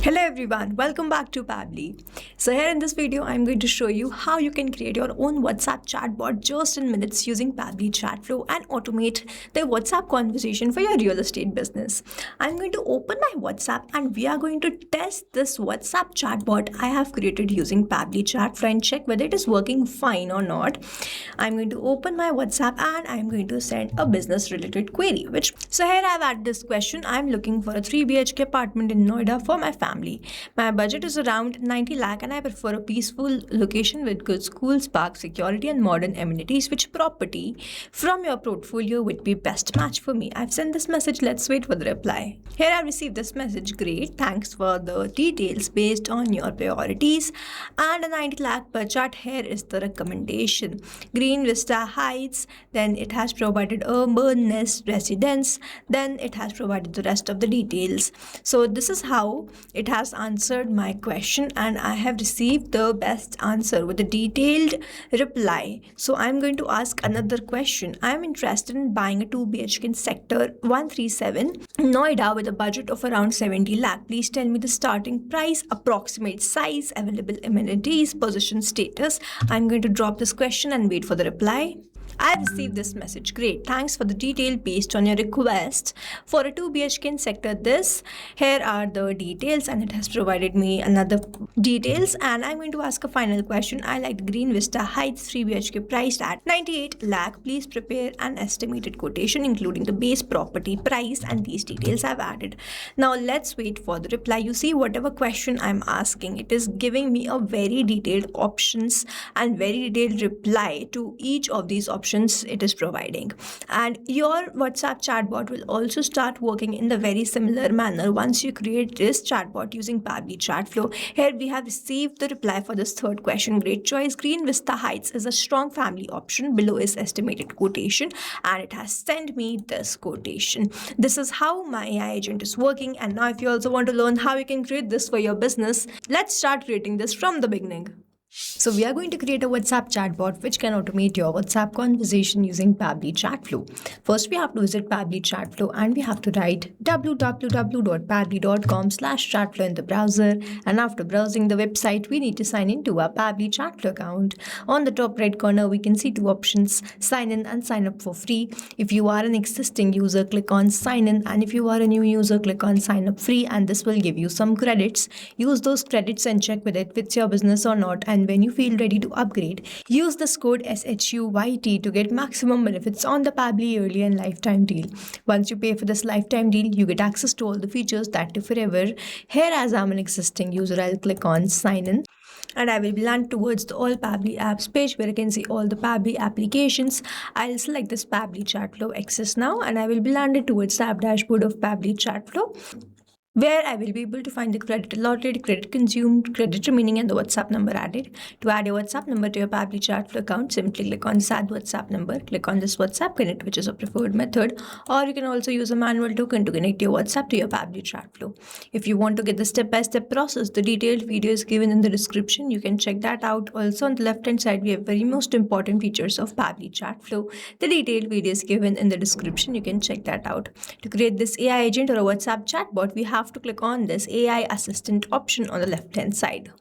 Hello everyone, welcome back to Pabbly. So here in this video, I'm going to show you how you can create your own WhatsApp chatbot just in minutes using Pabbly Chatflow and automate the WhatsApp conversation for your real estate business. I'm going to open my WhatsApp and we are going to test this WhatsApp chatbot I have created using Pabbly Chatflow and check whether it is working fine or not. I'm going to open my WhatsApp and I'm going to send a business related query. So here I've added this question. I'm looking for a 3 BHK apartment in Noida for my family. My budget is around 90 lakh and I prefer a peaceful location with good schools, parks, security and modern amenities. Which property from your portfolio would be best match for me? I've sent this message. Let's wait for the reply. Here I received this message. Great. Thanks for the details based on your priorities. And a 90 lakh budget. Here is the recommendation. Green Vista Heights. Then it has provided urban nest residence. Then it has provided the rest of the details. So this is how it has answered my question and I have received the best answer with a detailed reply. So I'm going to ask another question. I'm interested in buying a 2 BHK in sector 137 Noida with a budget of around 70 lakh. Please tell me the starting price, approximate size, available amenities, possession status. I'm going to drop this question and wait for the reply. I received this message. Great. Thanks for the detail based on your request for a 2 BHK in sector this. Here are the details and it has provided me another details and I'm going to ask a final question. I like Green Vista Heights 3 BHK priced at 98 lakh. Please prepare an estimated quotation including the base property price and these details I've added. Now let's wait for the reply. You see, whatever question I'm asking, it is giving me a very detailed options and very detailed reply to each of these options it is providing, and your WhatsApp chatbot will also start working in the very similar manner once you create this chatbot using Pabbly Chatflow. Here we have received the reply for this third question. Great choice. Green Vista Heights is a strong family option. Below is estimated quotation and it has sent me this quotation. This is how my AI agent is working, and now if you also want to learn how you can create this for your business, let's start creating this from the beginning. So we are going to create a WhatsApp chatbot which can automate your WhatsApp conversation using Pabbly Chatflow. First, we have to visit Pabbly Chatflow and we have to write www.pabbly.com/chatflow in the browser. And after browsing the website, we need to sign in to our Pabbly Chatflow account. On the top right corner, we can see two options: sign in and sign up for free. If you are an existing user, click on sign in, and if you are a new user, click on sign up free, and this will give you some credits. Use those credits and check whether it fits your business or not. And when you feel ready to upgrade, use this code SHUYT to get maximum benefits on the Pabbly yearly and lifetime deal. Once you pay for this lifetime deal, you get access to all the features that do forever. Here, as I'm an existing user, I'll click on sign in and I will be landed towards the all Pabbly apps page where I can see all the Pabbly applications. I'll select this Pabbly Chatflow Access now and I will be landed towards the app dashboard of Pabbly Chatflow, where I will be able to find the credit allotted, credit consumed, credit remaining, and the WhatsApp number added. To add your WhatsApp number to your Pabbly Chatflow account, simply click on this add WhatsApp number. Click on this WhatsApp connect, which is a preferred method, or you can also use a manual token to connect your WhatsApp to your Pabbly Chatflow. If you want to get the step-by-step process, the detailed video is given in the description. You can check that out. Also on the left-hand side, we have very most important features of Pabbly Chatflow. The detailed video is given in the description. You can check that out. To create this AI agent or a WhatsApp chatbot, we have to click on this AI assistant option on the left hand side.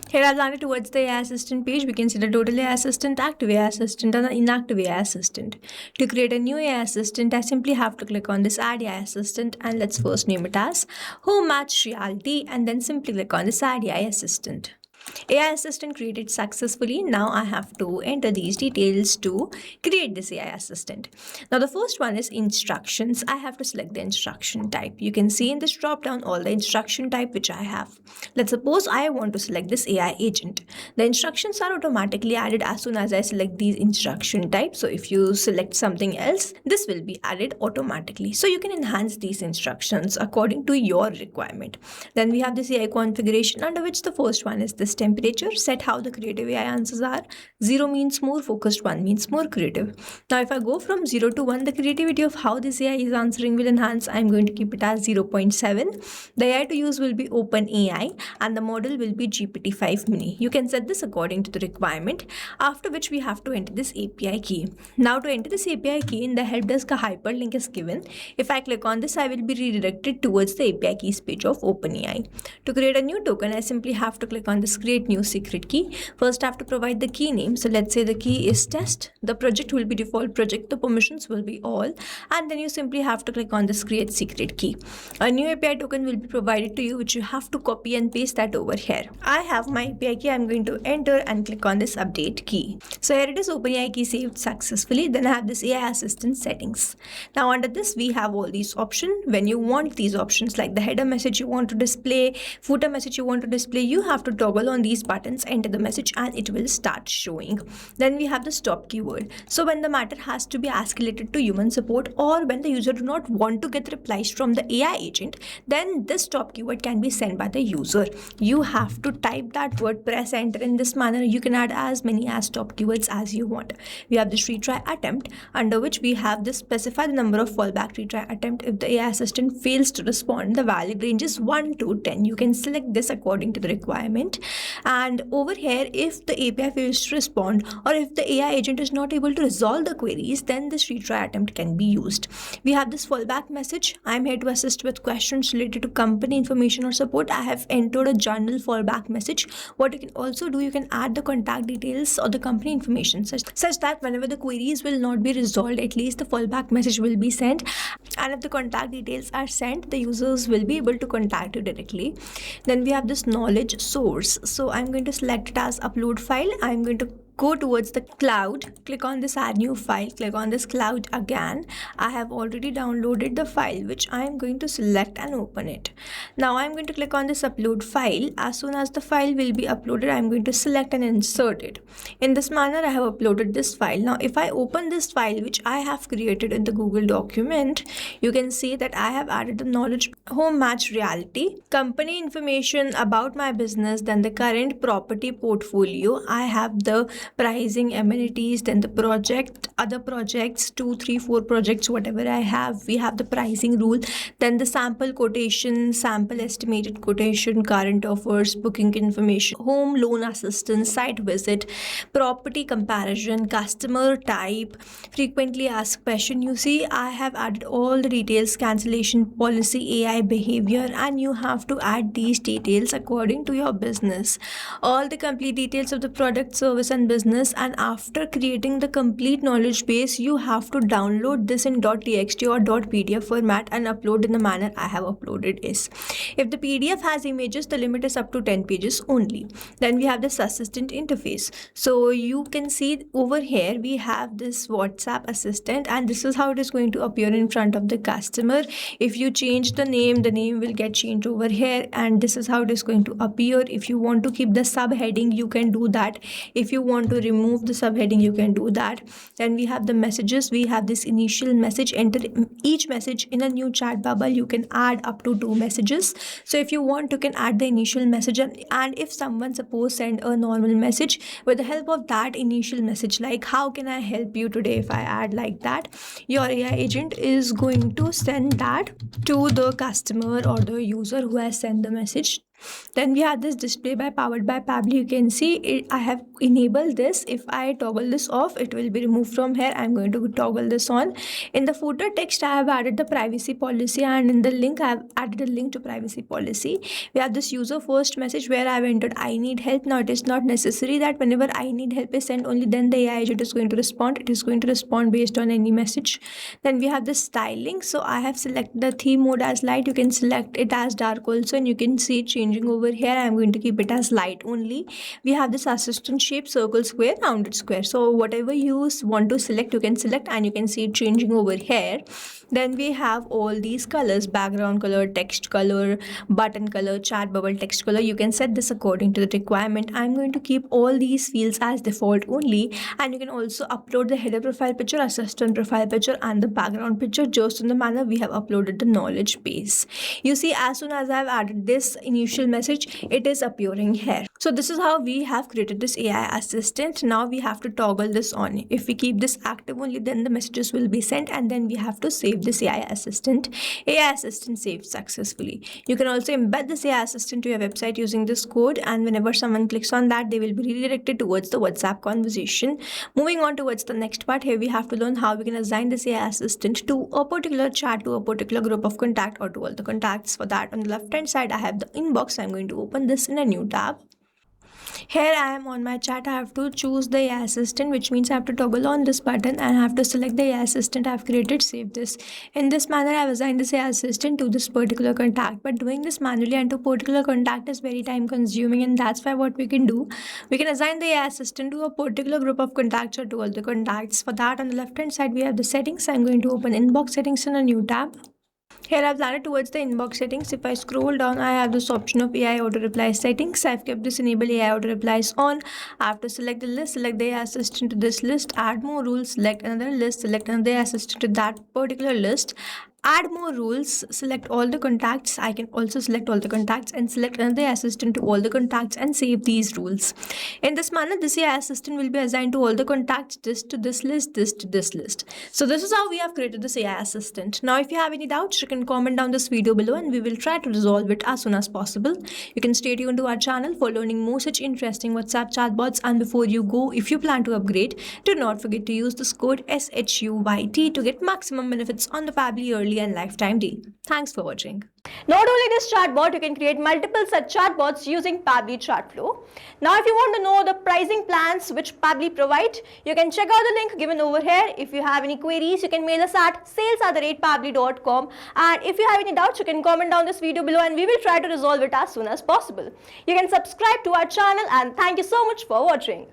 Here I've landed towards the AI assistant page. We can see the total AI assistant, active AI assistant, and the inactive AI assistant. To create a new AI assistant, I simply have to click on this add AI assistant and let's first name it as Home Match Reality and then simply click on this add AI assistant. AI assistant created successfully. Now I have to enter these details to create this AI assistant. Now the first one is instructions. I have to select the instruction type. You can see in this drop down all the instruction type which I have. Let's suppose I want to select this AI agent. The instructions are automatically added as soon as I select these instruction types. So if you select something else, this will be added automatically. So you can enhance these instructions according to your requirement. Then we have this AI configuration, under which the first one is this this temperature, set how the creative AI answers are. 0 means more focused, 1 means more creative. Now if I go from 0 to 1, the creativity of how this AI is answering will enhance. I'm going to keep it as 0.7. The AI to use will be OpenAI and the model will be GPT-5 mini. You can set this according to the requirement, after which we have to enter this API key. Now to enter this API key, in the help desk a hyperlink is given. If I click on this, I will be redirected towards the API keys page of OpenAI. To create a new token, I simply have to click on this create new secret key. First I have to provide the key name. So let's say the key is test. The project will be default project. The permissions will be all. And then you simply have to click on this create secret key. A new API token will be provided to you, which you have to copy and paste that over here. I have my API key. I'm going to enter and click on this update key. So here it is, OpenAI key saved successfully. Then I have this AI assistant settings. Now under this we have all these options. When you want these options, like the header message you want to display, footer message you want to display, you have to toggle on these buttons, enter the message and it will start showing. Then we have the stop keyword. So when the matter has to be escalated to human support, or when the user do not want to get replies from the AI agent, then this stop keyword can be sent by the user. You have to type that word, press enter. In this manner you can add as many as stop keywords as you want. We have this retry attempt, under which we have this specify the number of fallback retry attempt. If the AI assistant fails to respond, the value range is 1 to 10. You can select this according to the requirement. And over here, if the API fails to respond, or if the AI agent is not able to resolve the queries, then this retry attempt can be used. We have this fallback message. I'm here to assist with questions related to company information or support. I have entered a general fallback message. What you can also do, you can add the contact details or the company information such that whenever the queries will not be resolved, at least the fallback message will be sent. And if the contact details are sent, the users will be able to contact you directly. Then we have this knowledge source. So I'm going to select it as upload file. I'm going to go towards the cloud, click on this add new file, click on this cloud again. I have already downloaded the file, which I am going to select and open it. Now I'm going to click on this upload file. As soon as the file will be uploaded, I'm going to select and insert it. In this manner I have uploaded this file. Now if I open this file which I have created in the Google document, you can see that I have added the knowledge home match reality, company information about my business, then the current property portfolio. I have the pricing, amenities, then the project, other projects, 2, 3, 4 projects, whatever I have. We have the pricing rule, then the sample quotation, sample estimated quotation, current offers, booking information, home loan assistance, site visit, property comparison, customer type, frequently asked question. You see, I have added all the details, cancellation policy, AI behavior, and you have to add these details according to your business. All the complete details of the product, service, and business. And after creating the complete knowledge base, you have to download this in .txt or .pdf format and upload in the manner I have uploaded is. If the PDF has images, the limit is up to 10 pages only. Then we have this assistant interface. So you can see over here we have this WhatsApp assistant, and this is how it is going to appear in front of the customer. If you change the name will get changed over here, and this is how it is going to appear. If you want to keep the subheading, you can do that. If you want to remove the subheading, you can do that. Then we have the messages. We have this initial message. Enter each message in a new chat bubble. You can add up to 2 messages. So if you want, you can add the initial message, and if someone suppose send a normal message, with the help of that initial message, like how can I help you today, if I add like that, your AI agent is going to send that to the customer or the user who has sent the message. Then we have this display by powered by Pabbly. You can see it, I have enabled this. If I toggle this off, it will be removed from here. I'm going to toggle this on. In the footer text, I have added the privacy policy, and in the link I have added a link to privacy policy. We have this user first message where I have entered I need help. Now it is not necessary that whenever I need help is sent, only then the AI agent is going to respond. It is going to respond based on any message. Then we have the styling. So I have selected the theme mode as light. You can select it as dark also, and you can see it changing over here. I'm going to keep it as light only. We have this assistant shape, circle, square, rounded square. So whatever you want to select, you can select, and you can see it changing over here. Then we have all these colors: background color, text color, button color, chat bubble text color. You can set this according to the requirement. I'm going to keep all these fields as default only, and you can also upload the header profile picture, assistant profile picture, and the background picture just in the manner we have uploaded the knowledge base. You see, as soon as I've added this initial usual message, it is appearing here. So this is how we have created this AI assistant. Now we have to toggle this on. If we keep this active only, then the messages will be sent, and then we have to save this AI assistant. AI assistant saved successfully. You can also embed this AI assistant to your website using this code, and whenever someone clicks on that, they will be redirected towards the WhatsApp conversation. Moving on towards the next part, here we have to learn how we can assign this AI assistant to a particular chat, to a particular group of contact, or to all the contacts. For that, on the left hand side, I have the inbox. I'm going to open this in a new tab. Here I am on my chat. I have to choose the AI assistant, which means I have to toggle on this button and I have to select the AI assistant I have created, save this. In this manner, I have assigned this AI assistant to this particular contact. But doing this manually and to particular contact is very time consuming, and that's why what we can do, we can assign the AI assistant to a particular group of contacts or to all the contacts. For that, on the left hand side, we have the settings. I'm going to open inbox settings in a new tab. Here I've landed towards the inbox settings. If I scroll down, I have this option of AI auto reply settings. I've kept this enable AI auto replies on. I have to select the list, select the AI assistant to this list, add more rules, select another list, select another AI assistant to that particular list. Add more rules, select all the contacts. I can also select all the contacts and select another assistant to all the contacts and save these rules. In this manner, this AI assistant will be assigned to all the contacts, this to this list, this to this list. So this is how we have created this AI assistant. Now, if you have any doubts, you can comment down this video below and we will try to resolve it as soon as possible. You can stay tuned to our channel for learning more such interesting WhatsApp chatbots. And before you go, if you plan to upgrade, do not forget to use this code SHUYT to get maximum benefits on the Pabbly early and lifetime deal. Thanks for watching. Not only this chatbot, you can create multiple such chatbots using Pabbly Chatflow. Now, if you want to know the pricing plans which Pabbly provide, you can check out the link given over here. If you have any queries, you can mail us at sales@pabbly.com. And if you have any doubts, you can comment down this video below and we will try to resolve it as soon as possible. You can subscribe to our channel, and thank you so much for watching.